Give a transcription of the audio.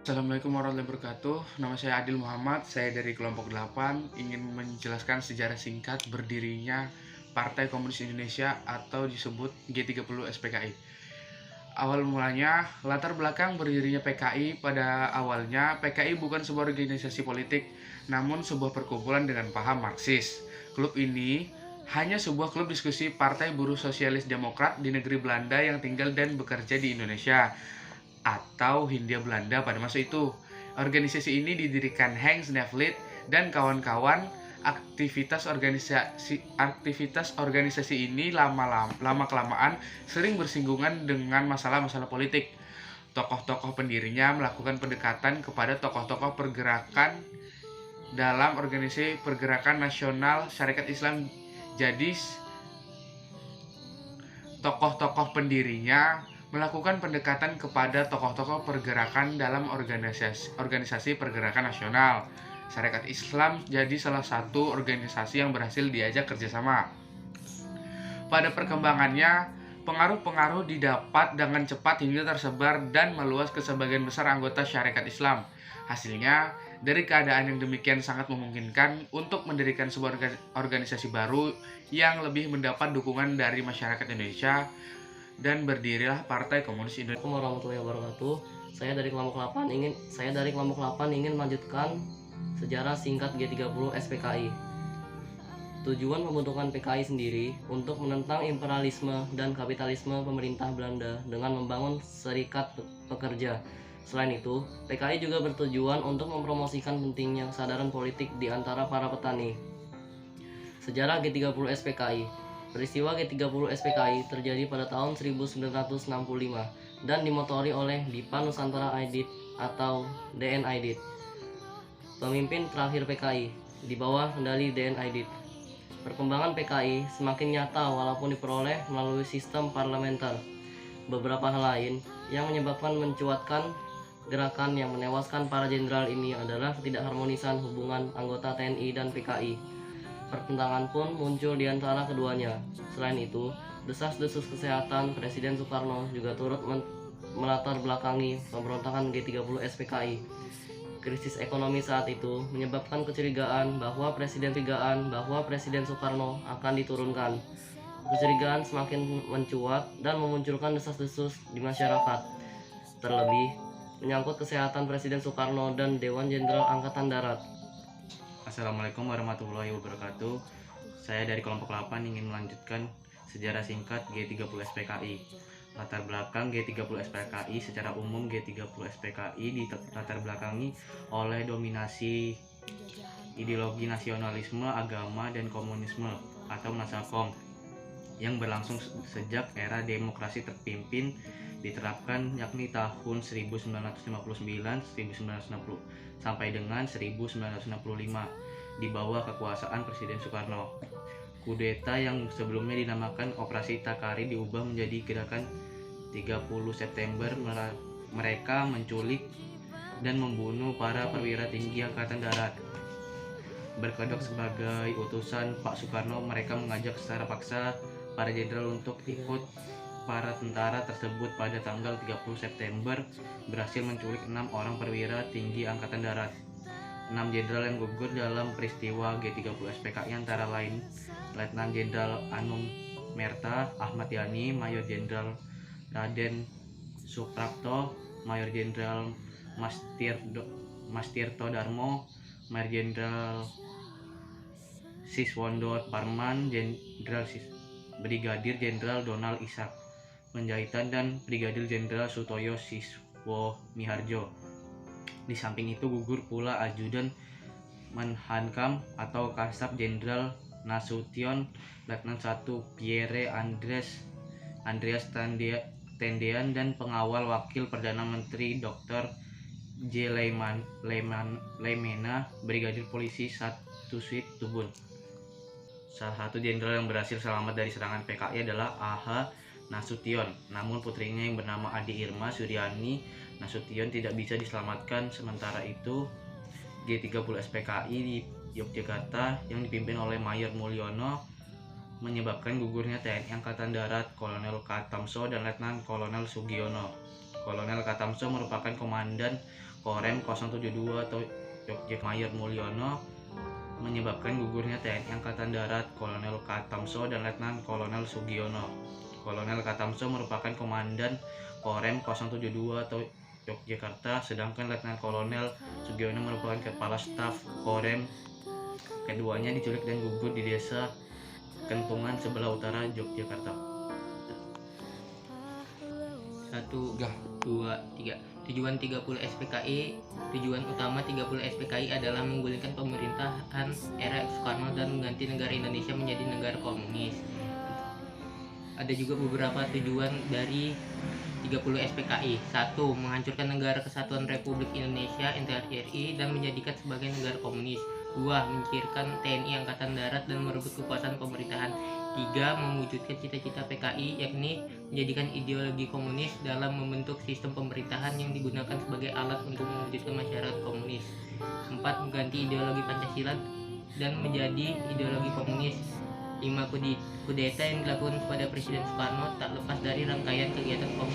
Assalamualaikum warahmatullahi wabarakatuh. Nama saya Adil Muhammad, saya dari kelompok 8 ingin menjelaskan sejarah singkat berdirinya Partai Komunis Indonesia atau disebut G30 SPKI. Awal mulanya, latar belakang berdirinya PKI pada awalnya, PKI bukan sebuah organisasi politik, namun sebuah perkumpulan dengan paham Marxis. Klub ini hanya sebuah klub diskusi Partai Buruh Sosialis Demokrat di negeri Belanda yang tinggal dan bekerja di Indonesia atau Hindia Belanda pada masa itu. Organisasi ini didirikan Henk Sneevliet dan kawan-kawan. Aktivitas organisasi ini lama kelamaan sering bersinggungan dengan masalah-masalah politik. Tokoh-tokoh pendirinya melakukan pendekatan kepada tokoh-tokoh pergerakan dalam organisasi Pergerakan Nasional Syarikat Islam. Jadi tokoh-tokoh pendirinya melakukan pendekatan kepada tokoh-tokoh pergerakan dalam organisasi Pergerakan Nasional Syarikat Islam, jadi salah satu organisasi yang berhasil diajak kerjasama. Pada perkembangannya, pengaruh-pengaruh didapat dengan cepat hingga tersebar dan meluas ke sebagian besar anggota syarikat Islam. Hasilnya, dari keadaan yang demikian sangat memungkinkan untuk mendirikan sebuah organisasi baru yang lebih mendapat dukungan dari masyarakat Indonesia, dan berdirilah Partai Komunis Indonesia. Assalamualaikum warahmatullahi wabarakatuh. Saya dari kelompok 8 ingin melanjutkan sejarah singkat G30 SPKI. Tujuan pembentukan PKI sendiri untuk menentang imperialisme dan kapitalisme pemerintah Belanda dengan membangun serikat pekerja. Selain itu, PKI juga bertujuan untuk mempromosikan pentingnya kesadaran politik di antara para petani. Sejarah G30 SPKI. Peristiwa G30 SPKI terjadi pada tahun 1965 dan dimotori oleh Dipa Nusantara Aidit atau DN Aidit, pemimpin terakhir PKI di bawah kendali DN Aidit. Perkembangan PKI semakin nyata walaupun diperoleh melalui sistem parlementer. Beberapa hal lain yang menyebabkan mencuatkan gerakan yang menewaskan para jenderal ini adalah ketidakharmonisan hubungan anggota TNI dan PKI. Pertentangan pun muncul di antara keduanya. Selain itu, desas-desus kesehatan Presiden Soekarno juga turut melatar belakangi pemberontakan G30 SPKI. Krisis ekonomi saat itu menyebabkan kecurigaan bahwa Presiden Soekarno akan diturunkan. Kecurigaan semakin mencuat dan memunculkan desas-desus di masyarakat. Terlebih, menyangkut kesehatan Presiden Soekarno dan Dewan Jenderal Angkatan Darat. Assalamualaikum warahmatullahi wabarakatuh. Saya dari kelompok 8 ingin melanjutkan sejarah singkat G30 SPKI. Latar belakang G30 SPKI secara umum, G30 SPKI dilatar belakangi oleh dominasi ideologi nasionalisme, agama, dan komunisme atau Nasakom yang berlangsung sejak era demokrasi terpimpin diterapkan, yakni tahun 1959-1960 sampai dengan 1965 di bawah kekuasaan Presiden Soekarno. Kudeta yang sebelumnya dinamakan Operasi Takari diubah menjadi Gerakan 30 September. Mereka menculik dan membunuh para perwira tinggi Angkatan Darat. Berkedok sebagai utusan Pak Soekarno, mereka mengajak secara paksa para jenderal untuk ikut. Para tentara tersebut pada tanggal 30 September berhasil menculik 6 orang perwira tinggi Angkatan Darat. 6 jenderal yang gugur dalam peristiwa G30 SPKI antara lain Letnan Jenderal Anum Merta, Ahmad Yani, Mayor Jenderal Raden Suprapto, Mayor Jenderal Mastirto Darmo, Mayor Jenderal Siswondo Parman, Brigadir Jenderal Donald Ishak Penjahitan, dan Brigadir Jenderal Sutoyo Siswo Miharjo. Di samping itu gugur pula Ajudan Menhankam atau Kasab Jenderal Nasution, Letnan 1 Pierre Andreas Tendean, dan pengawal wakil Perdana Menteri Dr. J. Leimena, Brigadir Polisi 1 Suit Tubun. Salah satu jenderal yang berhasil selamat dari serangan PKI adalah A.H. Nasution, namun putrinya yang bernama Adi Irma Suryani Nasution tidak bisa diselamatkan. Sementara itu, G30 SPKI di Yogyakarta yang dipimpin oleh Mayor Mulyono menyebabkan gugurnya TNI Angkatan Darat Kolonel Katamso dan Letnan Kolonel Sugiono. Kolonel Katamso merupakan komandan Korem 072 atau Mayor Mulyono menyebabkan gugurnya TNI Angkatan Darat Kolonel Katamso dan Letnan Kolonel Sugiono. Kolonel Katamso merupakan komandan Korem 072 atau Yogyakarta, sedangkan Letnan Kolonel Sugiono merupakan kepala staf Korem. Keduanya diculik dan gugur di desa Kentungan sebelah utara Yogyakarta. 1, 2, 3. Tujuan 30 SPKI. Tujuan utama 30 SPKI adalah menggulingkan pemerintahan era Soekarno dan mengganti negara Indonesia menjadi negara komunis. Ada juga beberapa tujuan dari 30 SPKI. 1. Menghancurkan negara kesatuan Republik Indonesia NKRI dan menjadikan sebagai negara komunis. 2. Menyingkirkan TNI Angkatan Darat dan merebut kekuasaan pemerintahan. 3. Mewujudkan cita-cita PKI, yakni menjadikan ideologi komunis dalam membentuk sistem pemerintahan yang digunakan sebagai alat untuk mewujudkan masyarakat komunis. 4. Mengganti ideologi Pancasila dan menjadi ideologi komunis. 5. Kudeta yang dilakukan kepada Presiden Soekarno tak lepas dari rangkaian kegiatan komunis